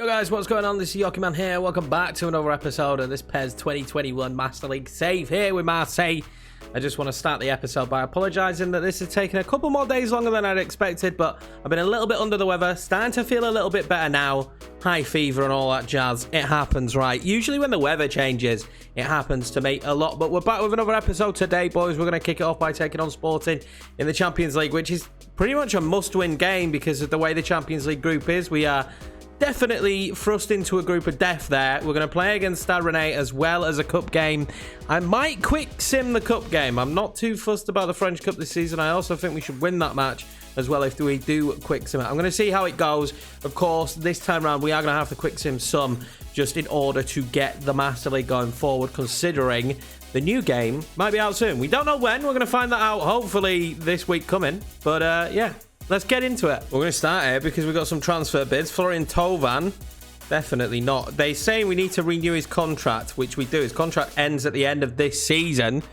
Yo guys, what's going on? This is Yoki Man here. Welcome back to another episode of this PES 2021 Master League save here with Marseille. I just want to start the episode by apologising that this has taken a couple more days longer than I'd expected, but I've been a little bit under the weather, starting to feel a little bit better now. High fever and all that jazz. It happens, right? Usually when the weather changes, it happens to me a lot, but we're back with another episode today, boys. We're going to kick it off by taking on Sporting in the Champions League, which is pretty much a must-win game because of the way the Champions League group is. We are definitely thrust into a group of death there. We're going to play against Stade Rennais as well as a cup game. I might quick sim the cup game. I'm not too fussed about the French Cup this season. I also think we should win that match as well if we do quick sim it. I'm going to see how it goes. Of course, this time around we are going to have to quick sim some just in order to get the Master League going forward, considering the new game might be out soon. We don't know when. We're going to find that out hopefully this week coming. But yeah. Let's get into it. We're going to start here because we've got some transfer bids. Florian Thauvin, definitely not. They're saying we need to renew his contract, which we do. His contract ends at the end of this season.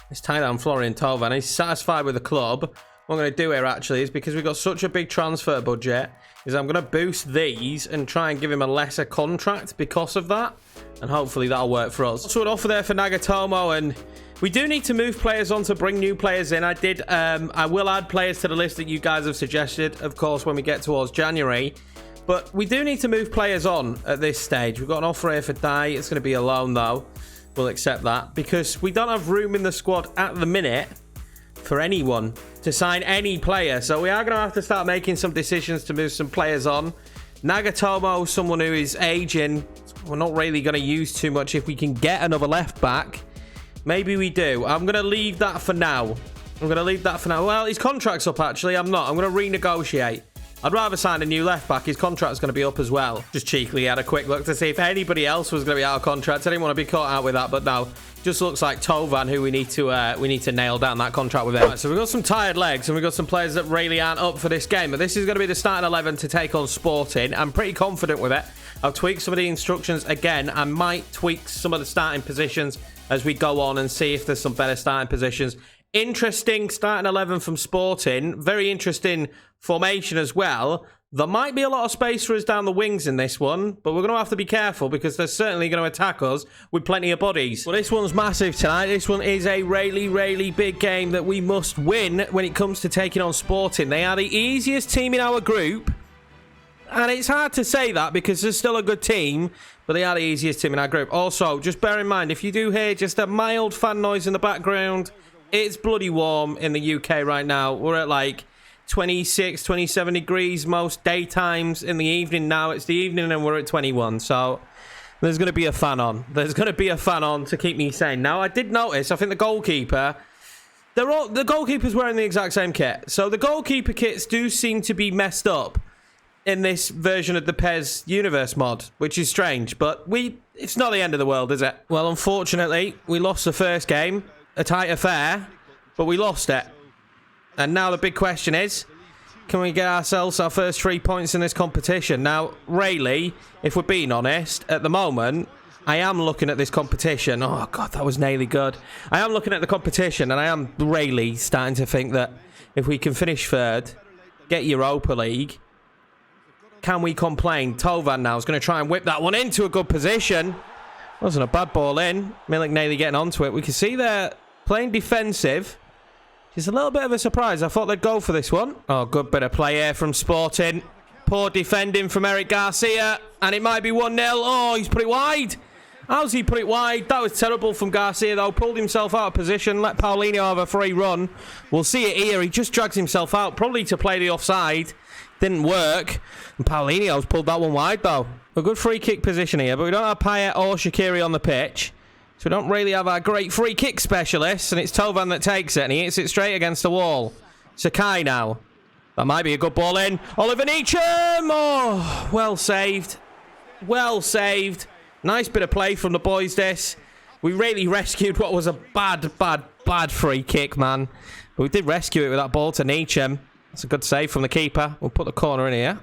Let's tie down Florian Thauvin. He's satisfied with the club. What I'm going to do here, actually, is because we've got such a big transfer budget, is I'm going to boost these and try and give him a lesser contract because of that. And hopefully that'll work for us. So an offer there for Nagatomo, and we do need to move players on to bring new players in. I will add players to the list that you guys have suggested, of course, when we get towards January. But we do need to move players on at this stage. We've got an offer here for Dai. It's going to be a loan, though. We'll accept that because we don't have room in the squad at the minute for anyone to sign any player. So we are going to have to start making some decisions to move some players on. Nagatomo, someone who is aging. We're not really going to use too much. If we can get another left back, maybe we do. I'm going to leave that for now. Well, his contract's up, actually. I'm not. I'm going to renegotiate. I'd rather sign a new left back. His contract's going to be up as well. Just cheekily had a quick look to see if anybody else was going to be out of contract. I didn't want to be caught out with that, but no. Just looks like Thauvin, who we need to nail down that contract with him. Right, so we've got some tired legs and we've got some players that really aren't up for this game. But this is going to be the starting 11 to take on Sporting. I'm pretty confident with it. I'll tweak some of the instructions again. I might tweak some of the starting positions as we go on and see if there's some better starting positions. Interesting starting 11 from Sporting. Very interesting formation as well. There might be a lot of space for us down the wings in this one, but we're going to have to be careful because they're certainly going to attack us with plenty of bodies. Well, this one's massive tonight. This one is a really, really big game that we must win when it comes to taking on Sporting. They are the easiest team in our group, and it's hard to say that because they're still a good team, but they are the easiest team in our group. Also, just bear in mind, if you do hear just a mild fan noise in the background, it's bloody warm in the UK right now. We're at like 26, 27 degrees most daytimes. In the evening now, it's the evening and we're at 21. So there's going to be a fan on. There's going to be a fan on to keep me sane. Now, I did notice, I think the goalkeeper, the goalkeeper's wearing the exact same kit. So the goalkeeper kits do seem to be messed up in this version of the PES Universe mod, which is strange. But it's not the end of the world, is it? Well, unfortunately, we lost the first game. A tight affair, but we lost it. And now the big question is, can we get ourselves our first 3 points in this competition? Now, really, if we're being honest, at the moment, I am looking at this competition. Oh, God, that was nearly good. I am looking at the competition, and I am really starting to think that if we can finish third, get Europa League, can we complain? Thauvin now is going to try and whip that one into a good position. Wasn't a bad ball in. Milik nearly getting onto it. We can see they're playing defensive. It's a little bit of a surprise. I thought they'd go for this one. Oh, good bit of play here from Sporting. Poor defending from Eric Garcia. And it might be 1-0. Oh, he's put it wide. How's he put it wide? That was terrible from Garcia, though. Pulled himself out of position. Let Paulinho have a free run. We'll see it here. He just drags himself out, probably to play the offside. Didn't work. And Paulinho's pulled that one wide, though. A good free kick position here, but we don't have Payet or Shaqiri on the pitch. So we don't really have our great free kick specialists, and it's Thauvin that takes it, and he hits it straight against the wall. Sakai now. That might be a good ball in. Oliver Neacham! Oh, well saved. Well saved. Nice bit of play from the boys, this. We really rescued what was a bad free kick, man. But we did rescue it with that ball to Neacham. That's a good save from the keeper. We'll put the corner in here.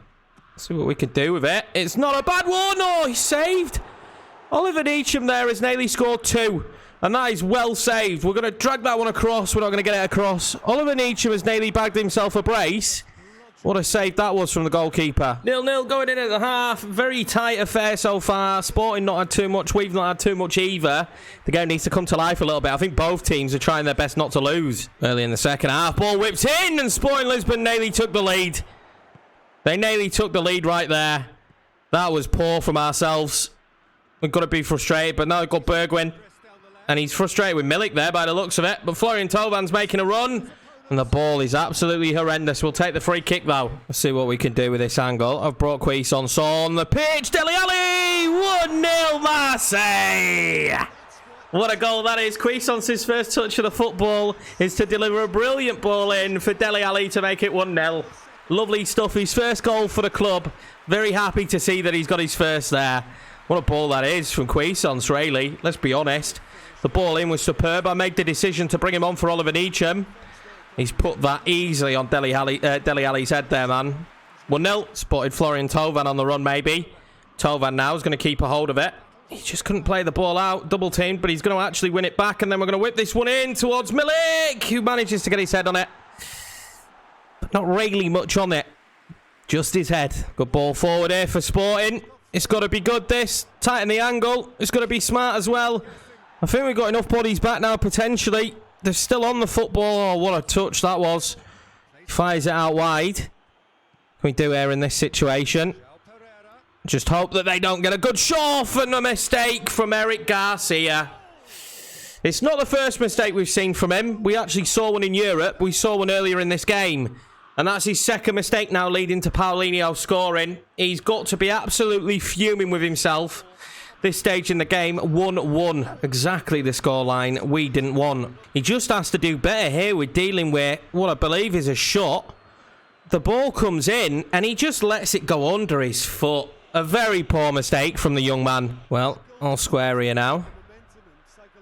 See what we can do with it. It's not a bad one. Oh, he's saved. Oliver Neacham there has nearly scored 2. And that is well saved. We're going to drag that one across. We're not going to get it across. Oliver Neacham has nearly bagged himself a brace. What a save that was from the goalkeeper. 0-0 going in at the half. Very tight affair so far. Sporting not had too much. We've not had too much either. The game needs to come to life a little bit. I think both teams are trying their best not to lose. Early in the second half, ball whipped in and Sporting Lisbon nearly took the lead. They nearly took the lead right there. That was poor from ourselves. We've got to be frustrated, but now we've got Bergwijn. And he's frustrated with Milik there by the looks of it. But Florian Thauvann's making a run. And the ball is absolutely horrendous. We'll take the free kick, though. Let's see what we can do with this angle. I've brought Cuisance on the pitch. Dele Alli! 1-0 Marseille! What a goal that is. Cuisance's first touch of the football is to deliver a brilliant ball in for Dele Alli to make it 1-0. Lovely stuff. His first goal for the club. Very happy to see that he's got his first there. What a ball that is from Cuisance, really. Let's be honest. The ball in was superb. I made the decision to bring him on for Oliver Neacham. He's put that easily on Dele Alli's head there, man. 1-0. Spotted Florian Thauvin on the run, maybe. Thauvin now is going to keep a hold of it. He just couldn't play the ball out. Double teamed, but he's going to actually win it back. And then we're going to whip this one in towards Milik, who manages to get his head on it. But not really much on it. Just his head. Good ball forward here for Sporting. It's got to be good, this. Tighten the angle. It's got to be smart as well. I think we've got enough bodies back now, potentially. They're still on the football. Oh, what a touch that was. Fires it out wide. What can we do here in this situation? Just hope that they don't get a good shot and a mistake from Eric Garcia. It's not the first mistake we've seen from him. We actually saw one in Europe. We saw one earlier in this game. And that's his second mistake now, leading to Paulinho scoring. He's got to be absolutely fuming with himself. This stage in the game, 1-1. Exactly the scoreline we didn't want. He just has to do better here with dealing with what I believe is a shot. The ball comes in and he just lets it go under his foot. A very poor mistake from the young man. Well, all square here now.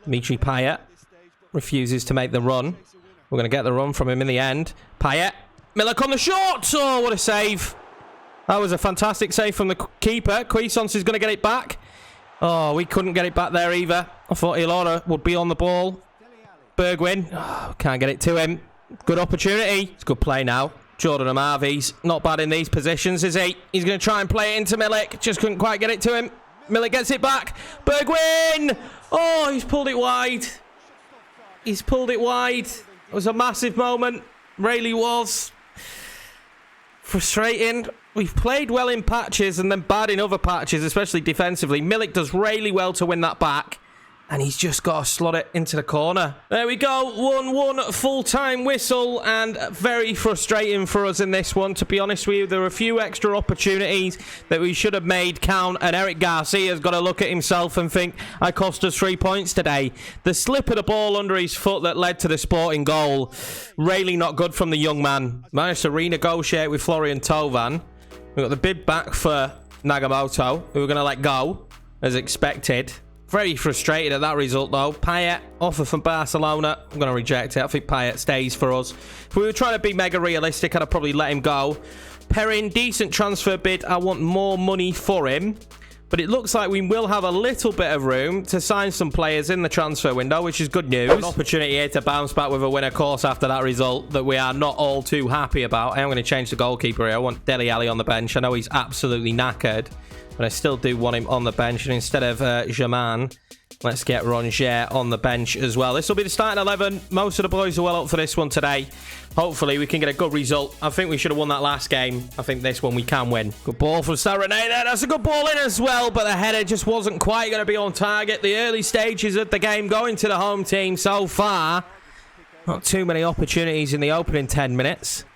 Dimitri Payet refuses to make the run. We're going to get the run from him in the end. Payet. Milik on the shot. Oh, what a save. That was a fantastic save from the keeper. Cuisance is going to get it back. Oh, we couldn't get it back there either. I thought Ilora would be on the ball. Bergwijn. Oh, can't get it to him. Good opportunity. It's good play now. Jordan Amavi's not bad in these positions, is he? He's going to try and play it into Milik. Just couldn't quite get it to him. Milik gets it back. Bergwijn! Oh, he's pulled it wide. He's pulled it wide. It was a massive moment. Really was. Frustrating. We've played well in patches and then bad in other patches, especially defensively. Milik does really well to win that back. And he's just got to slot it into the corner. There we go. 1-1 full-time whistle. And very frustrating for us in this one. To be honest with you, there are a few extra opportunities that we should have made count. And Eric Garcia's got to look at himself and think, I cost us 3 points today. The slip of the ball under his foot that led to the Sporting goal. Really not good from the young man. Managed to renegotiate with Florian Thauvin. We've got the bid back for Nagamoto, who we're going to let go, as expected. Very frustrated at that result, though. Payet, offer from Barcelona. I'm going to reject it. I think Payet stays for us. If we were trying to be mega realistic, I'd have probably let him go. Perrin, decent transfer bid. I want more money for him. But it looks like we will have a little bit of room to sign some players in the transfer window, which is good news. An opportunity here to bounce back with a winner course after that result that we are not all too happy about. I am going to change the goalkeeper here. I want Dele Alli on the bench. I know he's absolutely knackered, but I still do want him on the bench. And instead of Jaman, let's get Rongier on the bench as well. This will be the starting 11. Most of the boys are well up for this one today. Hopefully, we can get a good result. I think we should have won that last game. I think this one we can win. Good ball from Sarane there. That's a good ball in as well, but the header just wasn't quite going to be on target. The early stages of the game going to the home team so far. Not too many opportunities in the opening 10 minutes.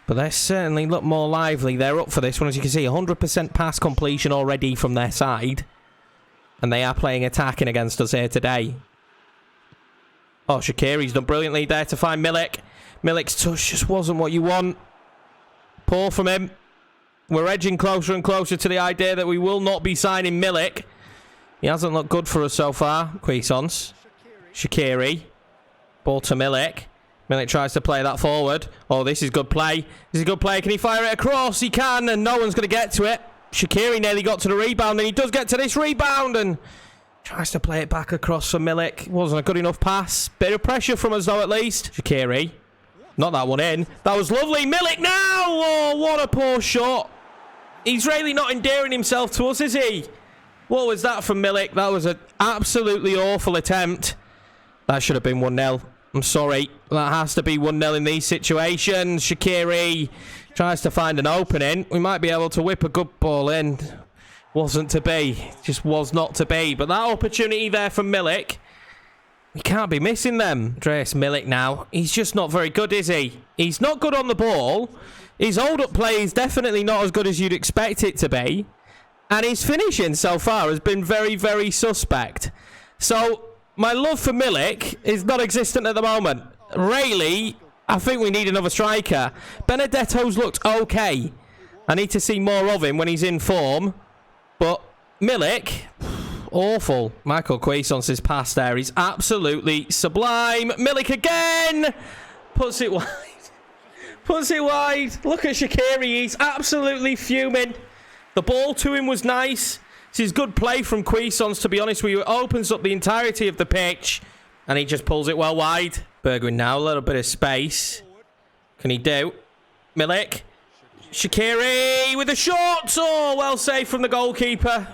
But they certainly look more lively. They're up for this one. As you can see, 100% pass completion already from their side. And they are playing attacking against us here today. Oh, Shaqiri's done brilliantly there to find Milik. Milik's touch just wasn't what you want. Poor from him. We're edging closer and closer to the idea that we will not be signing Milik. He hasn't looked good for us so far. Cuisance. Shaqiri. Ball to Milik. Milik tries to play that forward. Oh, this is good play. This is good play. Can he fire it across? He can, and no one's going to get to it. Shaqiri nearly got to the rebound, and he does get to this rebound, and tries to play it back across for Milik. Wasn't a good enough pass. Bit of pressure from us, though, at least. Shaqiri. Not that one in. That was lovely. Milik now! Oh, what a poor shot. He's really not endearing himself to us, is he? What was that from Milik? That was an absolutely awful attempt. That should have been 1-0. I'm sorry. That has to be 1-0 in these situations. Shaqiri tries to find an opening. We might be able to whip a good ball in. Wasn't to be. Just was not to be. But that opportunity there from Milik, we can't be missing them. Andreas Milik now. He's just not very good, is he? He's not good on the ball. His hold-up play is definitely not as good as you'd expect it to be. And his finishing so far has been very, very suspect. So, my love for Milik is non-existent at the moment. Really, I think we need another striker. Benedetto's looked okay. I need to see more of him when he's in form. But Milik, awful. Michael Cuisance' pass there. He's absolutely sublime. Milik again! Puts it wide. Puts it wide. Look at Shaqiri. He's absolutely fuming. The ball to him was nice. This is good play from Cuisance, to be honest with you. It opens up the entirety of the pitch. And he just pulls it well wide. Bergwijn now. A little bit of space. Can he do? Milik. Shaqiri with a shot. Oh, well saved from the goalkeeper.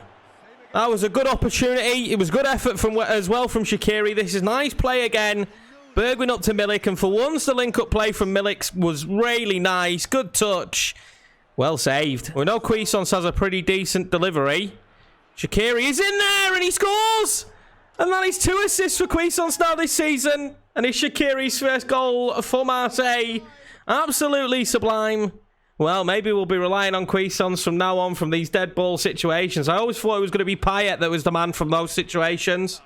That was a good opportunity. It was good effort from as well from Shaqiri. This is nice play again. Bergwijn up to Milik, and for once the link-up play from Milik was really nice. Good touch. Well saved. We know Cuisance has a pretty decent delivery. Shaqiri is in there, and he scores! And that is 2 assists for Cuisance now this season. And it's Shaqiri's first goal for Marseille. Absolutely sublime. Well, maybe we'll be relying on Cuisance from now on from these dead ball situations. I always thought it was going to be Payet that was the man from those situations.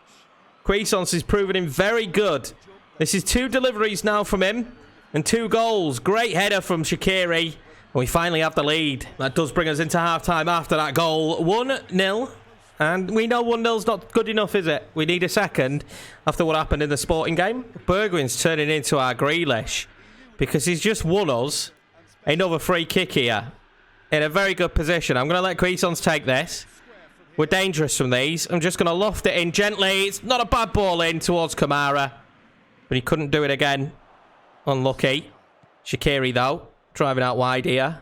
Cuisance is proving him very good. This is 2 deliveries now from him and 2 goals. Great header from Shaqiri. And we finally have the lead. That does bring us into half-time after that goal. 1-0. And we know 1-0's not good enough, is it? We need a second after what happened in the Sporting game. Bergwijn's turning into our Grealish because he's just won us another free kick here in a very good position. I'm going to let Cuisance take this. We're dangerous from these. I'm just going to loft it in gently. It's not a bad ball in towards Kamara. But he couldn't do it again. Unlucky. Shaqiri, though, driving out wide here.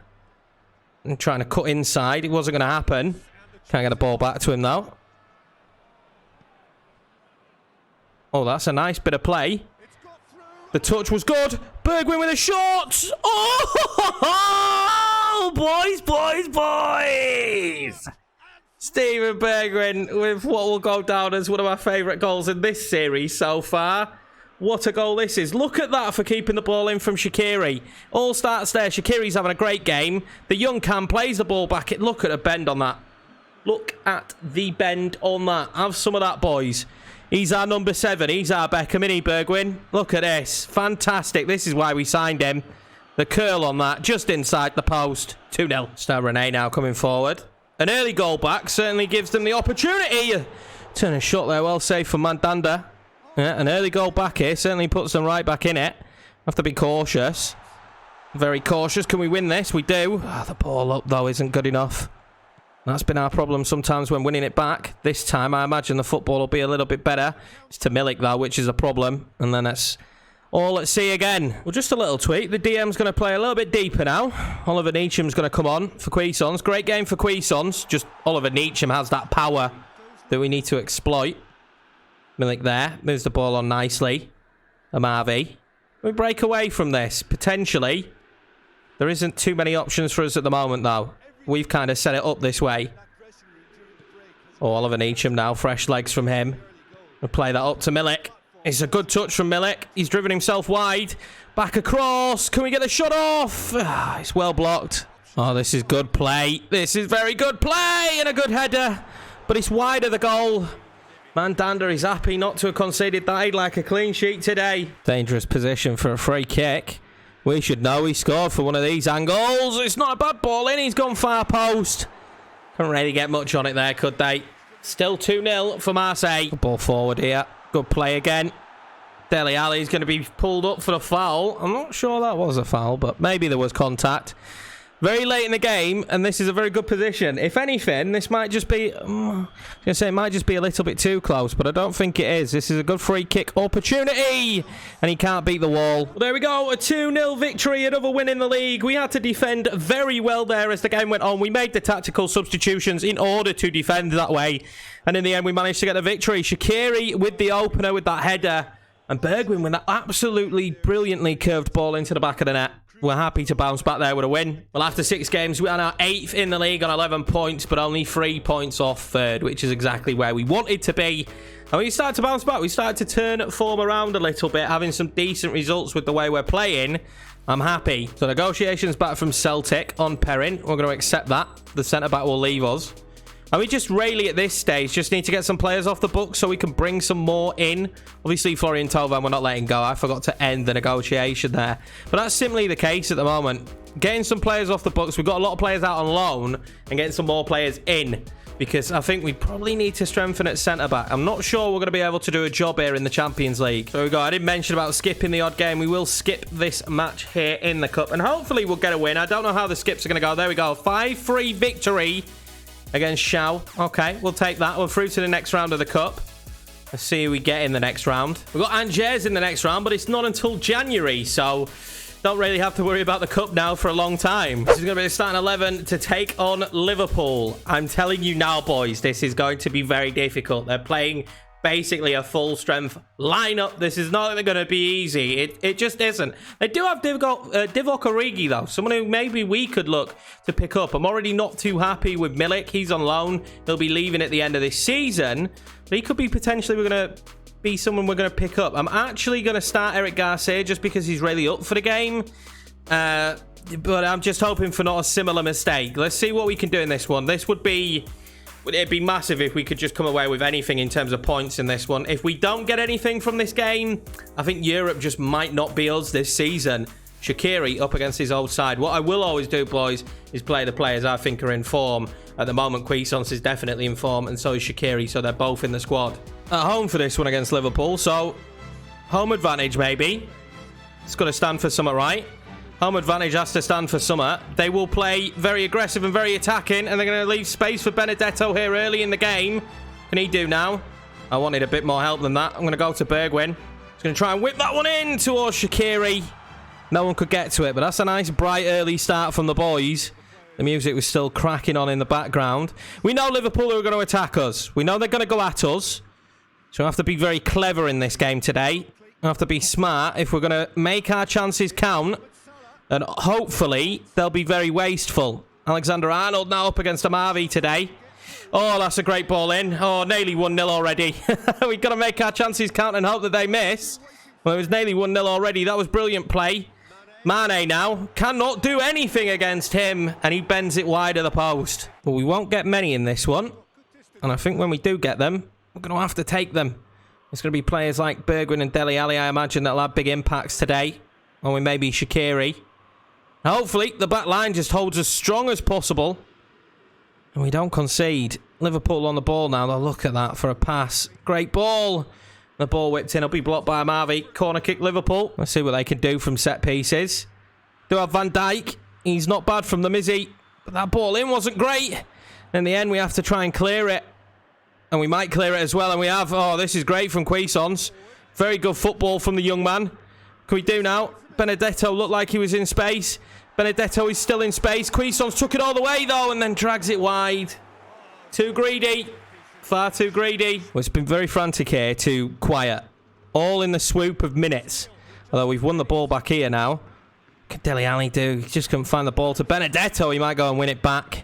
And trying to cut inside. It wasn't going to happen. Can't get the ball back to him, though. Oh, that's a nice bit of play. The touch was good. Bergwijn with a shot. Oh, boys, boys, boys. Steven Bergwijn with what will go down as one of my favourite goals in this series so far. What a goal this is. Look at that for keeping the ball in from Shaqiri. All starts there. Shaqiri's having a great game. The young Cam plays the ball back. Look at the bend on that. Look at the bend on that. Have some of that, boys. He's our number 7. He's our Beckham, isn't he, Bergwijn? Look at this. Fantastic. This is why we signed him. The curl on that, just inside the post. 2-0. Star Rennes now coming forward. An early goal back certainly gives them the opportunity. Turn a shot there. Well saved from Mandanda. Yeah, an early goal back here certainly puts them right back in it. Have to be cautious. Very cautious. Can we win this? We do. Oh, the ball up, though, isn't good enough. That's been our problem sometimes when winning it back. This time, I imagine the football will be a little bit better. It's to Milik, though, which is a problem. And then that's all at sea again. Well, just a little tweak. The DM's going to play a little bit deeper now. Oliver Neacham's going to come on for Cuisance. Great game for Cuisance. Just Oliver Neacham has that power that we need to exploit. Milik there. Moves the ball on nicely. Amavi. We break away from this, potentially. There isn't too many options for us at the moment, though. We've kind of set it up this way. Oh, Oliver Neacham now. Fresh legs from him. We'll play that up to Milik. It's a good touch from Milik. He's driven himself wide. Back across. Can we get the shot off? Ah, it's well blocked. Oh, this is good play. This is very good play and a good header. But it's wide of the goal. Mandanda is happy not to have conceded that. He'd like a clean sheet today. Dangerous position for a free kick. We should know he scored for one of these angles. It's not a bad ball in. He's gone far post. Couldn't really get much on it there, could they? Still 2-0 for Marseille. Good ball forward here. Good play again. Dele Alli's going to be pulled up for a foul. I'm not sure that was a foul, but maybe there was contact. very late in the game, and this is a very good position. If anything, this might just be... I was going to say, it might just be a little bit too close, but I don't think it is. This is a good free kick opportunity, and he can't beat the wall. Well, there we go, a 2-0 victory, another win in the league. We had to defend very well there as the game went on. We made the tactical substitutions in order to defend that way, and in the end, we managed to get the victory. Shaqiri with the opener with that header, and Bergwijn with that absolutely brilliantly curved ball into the back of the net. We're happy to bounce back there with a win. Well, after 6 games, we are now 8th in the league on 11 points, but only 3 points off 3rd, which is exactly where we wanted to be. And we started to bounce back. We started to turn form around a little bit, having some decent results with the way we're playing. I'm happy. So negotiations back from Celtic on Perrin. We're going to accept that. The centre-back will leave us. And we just really, at this stage, just need to get some players off the books so we can bring some more in. Obviously, Florian Thauvin, we're not letting go. I forgot to end the negotiation there. But that's simply the case at the moment. Getting some players off the books. We've got a lot of players out on loan and getting some more players in. Because I think we probably need to strengthen at centre-back. I'm not sure we're going to be able to do a job here in the Champions League. So we go. I didn't mention about skipping the odd game. We will skip this match here in the Cup. And hopefully we'll get a win. I don't know how the skips are going to go. There we go. 5-3 victory against Shaw. Okay, we'll take that. We're through to the next round of the Cup. Let's see who we get in the next round. We've got Angers in the next round, but it's not until January, so don't really have to worry about the Cup now for a long time. This is going to be the starting 11 to take on Liverpool. I'm telling you now, boys, this is going to be very difficult. They're playing basically a full-strength lineup. This is not going to be easy. It just isn't. They do have Divock Origi, though. Someone who maybe we could look to pick up. I'm already not too happy with Milik. He's on loan. He'll be leaving at the end of this season. But he could be potentially someone we're going to pick up. I'm actually going to start Eric Garcia just because he's really up for the game. But I'm just hoping for not a similar mistake. Let's see what we can do in this one. It'd be massive if we could just come away with anything in terms of points in this one. If we don't get anything from this game, I think Europe just might not be us this season. Shaqiri up against his old side. What I will always do, boys, is play the players I think are in form. At the moment, Cuisance is definitely in form, and so is Shaqiri, so they're both in the squad. At home for this one against Liverpool, so home advantage maybe. It's got to stand for something, right? Home advantage has to stand for summer. They will play very aggressive and very attacking, and they're going to leave space for Benedetto here early in the game. What can he do now? I wanted a bit more help than that. I'm going to go to Bergwijn. He's going to try and whip that one in towards Shaqiri. No one could get to it, but that's a nice, bright, early start from the boys. The music was still cracking on in the background. We know Liverpool are going to attack us. We know they're going to go at us. So we have to be very clever in this game today. We have to be smart if we're going to make our chances count. And hopefully, they'll be very wasteful. Alexander-Arnold now up against Amavi today. Oh, that's a great ball in. Oh, nearly 1-0 already. We've got to make our chances count and hope that they miss. Well, it was nearly 1-0 already. That was brilliant play. Mane now cannot do anything against him. And he bends it wide of the post. But we won't get many in this one. And I think when we do get them, we're going to have to take them. It's going to be players like Bergwijn and Dele Alli, I imagine, that'll have big impacts today. Or maybe Shaqiri. Hopefully, the back line just holds as strong as possible. And we don't concede. Liverpool on the ball now. They'll look at that for a pass. Great ball. The ball whipped in. It'll be blocked by Amavi. Corner kick Liverpool. Let's see what they can do from set pieces. Do have Van Dijk. He's not bad from them, is he? But that ball in wasn't great. In the end, we have to try and clear it. And we might clear it as well. And we have. Oh, this is great from Cuisance. Very good football from the young man. What can we do now? Benedetto looked like he was in space. Benedetto is still in space. Cuisance took it all the way, though, and then drags it wide. Too greedy. Far too greedy. Well, it's been very frantic here to quiet. All in the swoop of minutes. Although we've won the ball back here now. What can Dele Alli do? He just couldn't find the ball to Benedetto. He might go and win it back.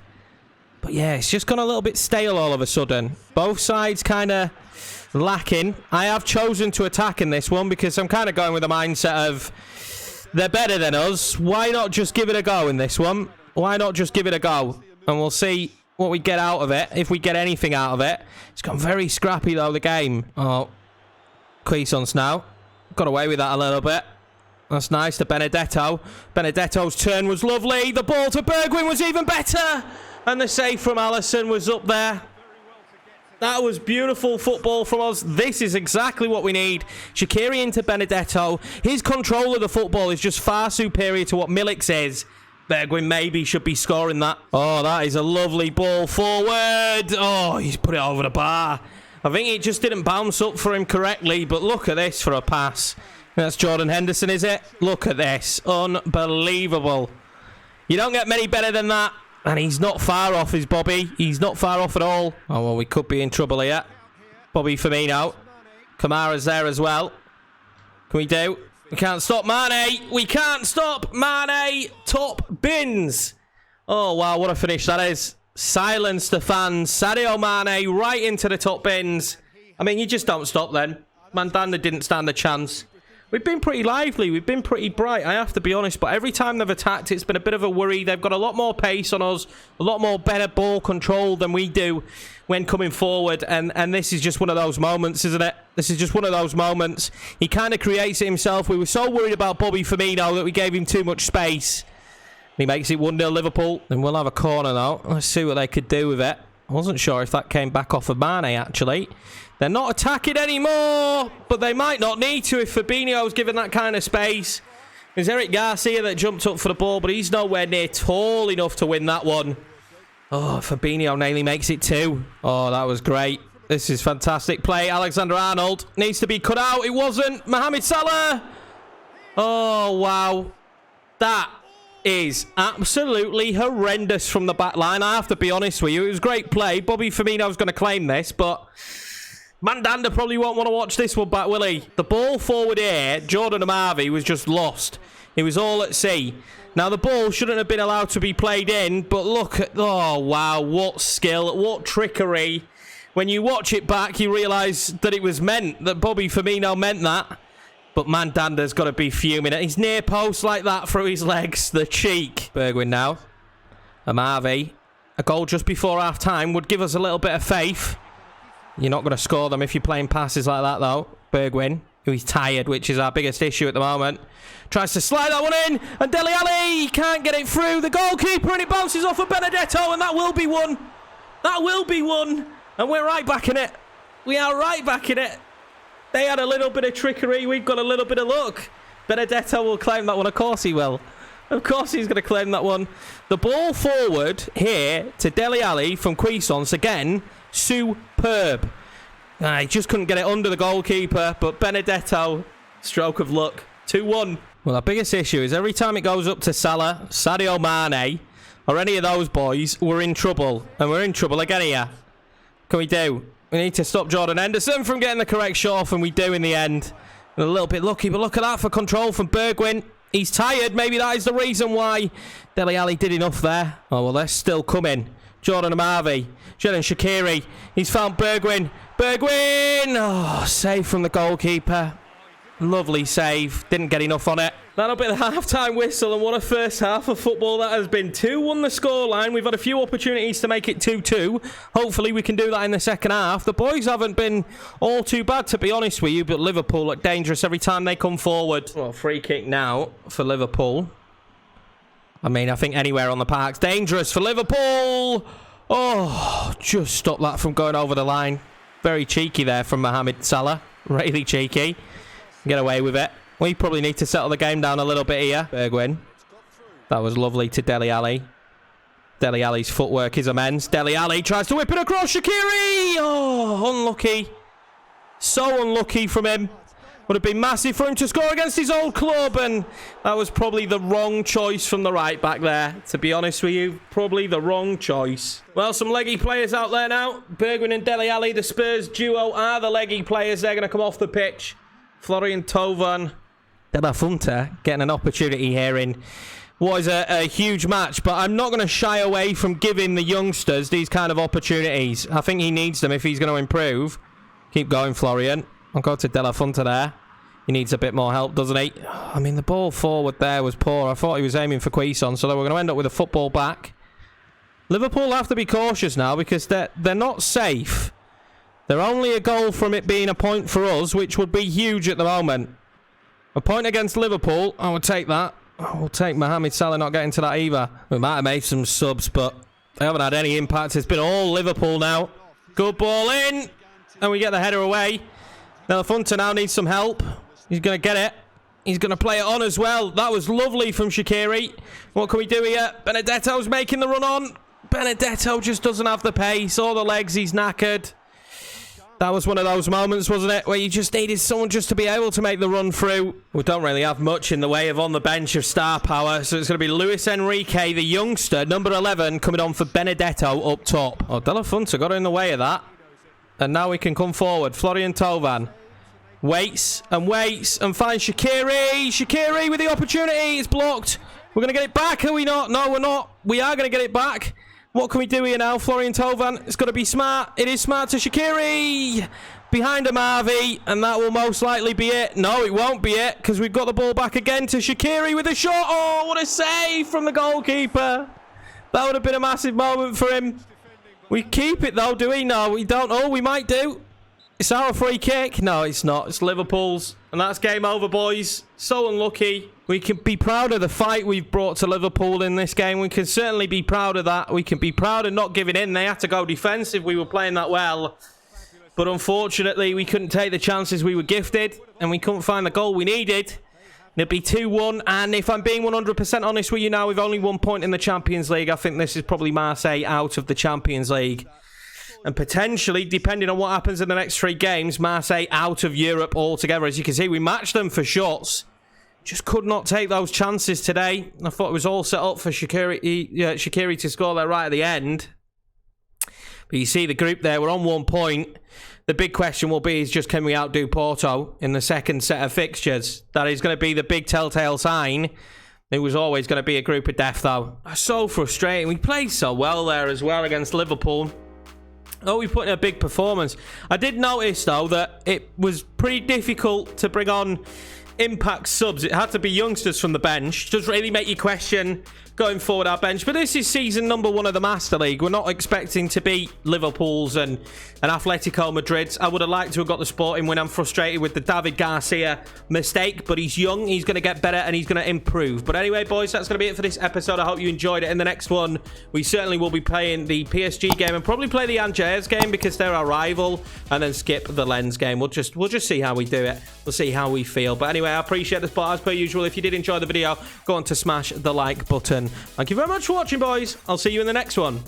But yeah, it's just gone a little bit stale all of a sudden. Both sides kind of lacking. I have chosen to attack in this one because I'm kind of going with the mindset of they're better than us. Why not just give it a go in this one? Why not just give it a go? And we'll see what we get out of it, if we get anything out of it. It's gone very scrappy, though, the game. Oh, Cuisance now. Got away with that a little bit. That's nice to Benedetto. Benedetto's turn was lovely. The ball to Bergwijn was even better. And the save from Alisson was up there. That was beautiful football from us. This is exactly what we need. Shaqiri into Benedetto. His control of the football is just far superior to what Milik's is. Bergwijn maybe should be scoring that. Oh, that is a lovely ball forward. Oh, he's put it over the bar. I think it just didn't bounce up for him correctly, but look at this for a pass. That's Jordan Henderson, is it? Look at this. Unbelievable. You don't get many better than that. And he's not far off, is Bobby. He's not far off at all. Oh, well, we could be in trouble here. Bobby Firmino. Kamara's there as well. Can we do? We can't stop Mane. We can't stop Mane. Top bins. Oh, wow, what a finish that is. Silence the fans. Sadio Mane right into the top bins. I mean, you just don't stop then. Mandanda didn't stand a chance. We've been pretty lively. We've been pretty bright, I have to be honest. But every time they've attacked, it's been a bit of a worry. They've got a lot more pace on us, a lot more better ball control than we do when coming forward. And this is just one of those moments, isn't it? This is just one of those moments. He kind of creates it himself. We were so worried about Bobby Firmino that we gave him too much space. He makes it 1-0 Liverpool. Then we'll have a corner now. Let's see what they could do with it. I wasn't sure if that came back off of Mane, actually. They're not attacking anymore, but they might not need to if Fabinho's given that kind of space. There's Eric Garcia that jumped up for the ball, but he's nowhere near tall enough to win that one. Oh, Fabinho nearly makes it 2. Oh, that was great. This is fantastic play. Alexander-Arnold needs to be cut out. It wasn't. Mohamed Salah. Oh, wow. That is absolutely horrendous from the back line. I have to be honest with you. It was great play. Bobby Firmino's going to claim this, but Mandanda probably won't want to watch this one back, will he? The ball forward here, Jordan Amavi, was just lost. It was all at sea. Now, the ball shouldn't have been allowed to be played in, but look at... Oh, wow, what skill, what trickery. When you watch it back, you realise that it was meant, that Bobby Firmino meant that. But Mandanda's got to be fuming at his near post like that through his legs. The cheek. Bergwijn now. Amavi. A goal just before half-time would give us a little bit of faith. You're not going to score them if you're playing passes like that, though. Bergwijn, who is tired, which is our biggest issue at the moment. Tries to slide that one in. And Dele Alli can't get it through the goalkeeper. And it bounces off of Benedetto. And that will be one. That will be one. And we're right back in it. We are right back in it. They had a little bit of trickery. We've got a little bit of luck. Benedetto will claim that one. Of course he will. Of course he's going to claim that one. The ball forward here to Dele Alli from Cuisance. Again, superb. He just couldn't get it under the goalkeeper. But Benedetto, stroke of luck. 2-1. Well, our biggest issue is every time it goes up to Salah, Sadio Mane, or any of those boys, we're in trouble. And we're in trouble again here. What can we do? We need to stop Jordan Henderson from getting the correct shot off, and we do in the end. And a little bit lucky, but look at that for control from Bergwijn. He's tired. Maybe that is the reason why Dele Alli did enough there. Oh, well, they're still coming. Jordan Amavi. Xherdan Shaqiri. He's found Bergwijn. Bergwijn! Oh, save from the goalkeeper. Lovely save. Didn't get enough on it. That'll be the half-time whistle, and what a first half of football that has been. 2-1 the scoreline. We've had a few opportunities to make it 2-2. Hopefully we can do that in the second half. The boys haven't been all too bad, to be honest with you, but Liverpool look dangerous every time they come forward. Well, free kick now for Liverpool. I mean, I think anywhere on the park's dangerous for Liverpool. Oh, just stop that from going over the line. Very cheeky there from Mohamed Salah. Really cheeky. Get away with it. We probably need to settle the game down a little bit here. Bergwijn. That was lovely to Dele Alli. Dele Alli's footwork is immense. Dele Alli tries to whip it across. Shaqiri! Oh, unlucky. So unlucky from him. Would have been massive for him to score against his old club. And that was probably the wrong choice from the right back there. To be honest with you, probably the wrong choice. Well, some leggy players out there now. Bergwijn and Dele Alli, the Spurs duo, are the leggy players. They're going to come off the pitch. Florian Thauvin, De La Fuente getting an opportunity here in what is a huge match, but I'm not going to shy away from giving the youngsters these kind of opportunities. I think he needs them if he's going to improve. Keep going, Florian. I'll go to De La Fuente there. He needs a bit more help, doesn't he? I mean, the ball forward there was poor. I thought he was aiming for Cuisance, so we're going to end up with a football back. Liverpool have to be cautious now because they're not safe. They're only a goal from it being a point for us, which would be huge at the moment. A point against Liverpool, I would take that. I will take Mohamed Salah not getting to that either. We might have made some subs, but they haven't had any impact. It's been all Liverpool now. Good ball in, and we get the header away. De La Fuente now needs some help. He's going to get it. He's going to play it on as well. That was lovely from Shaqiri. What can we do here? Benedetto's making the run on. Benedetto just doesn't have the pace or the legs. He's knackered. That was one of those moments, wasn't it? Where you just needed someone just to be able to make the run through. We don't really have much in the way of on the bench of star power. So it's going to be Luis Enrique, the youngster, number 11, coming on for Benedetto up top. Oh, De La Fuente got in the way of that. And now we can come forward. Florian Thauvin. Waits and finds Shaqiri. Shaqiri with the opportunity. It's blocked. We're going to get it back, are we not? No, we're not. We are going to get it back. What can we do here now? Florian Thauvin. It's got to be smart. It is smart to Shaqiri. Behind Amavi. And that will most likely be it. No, it won't be it. Because we've got the ball back again to Shaqiri with a shot. Oh, what a save from the goalkeeper. That would have been a massive moment for him. We keep it though, do we? No, we don't. Oh, we might do. It's our free kick. No, it's not. It's Liverpool's. And that's game over, boys. So unlucky. We can be proud of the fight we've brought to Liverpool in this game. We can certainly be proud of that. We can be proud of not giving in. They had to go defensive. We were playing that well. But unfortunately, we couldn't take the chances we were gifted. And we couldn't find the goal we needed. It'd be 2-1. And if I'm being 100% honest with you now, we've only 1 point in the Champions League. I think this is probably Marseille out of the Champions League. And potentially, depending on what happens in the next 3 games, Marseille out of Europe altogether. As you can see, we matched them for shots. Just could not take those chances today. I thought it was all set up for Shaqiri to score there right at the end. But you see the group there, we're on 1 point. The big question will be is just can we outdo Porto in the second set of fixtures? That is going to be the big telltale sign. It was always going to be a group of death, though. So frustrating. We played so well there as well against Liverpool. Oh, we put in a big performance. I did notice, though, that it was pretty difficult to bring on impact subs. It had to be youngsters from the bench. Does really make you question going forward our bench. But this is season number 1 of the Master League. We're not expecting to beat Liverpool's and Atletico Madrid's. I would have liked to have got the Sporting win. I'm frustrated with the David Garcia mistake, but he's young, he's going to get better, and he's going to improve. But anyway, boys, that's going to be it for this episode. I hope you enjoyed it. In the next one, we certainly will be playing the PSG game and probably play the Angers game because they're our rival, and then skip the Lens game. We'll just see how we do it. We'll see how we feel. But anyway, I appreciate the support as per usual. If you did enjoy the video, go on to smash the like button. Thank you very much for watching, boys. I'll see you in the next one.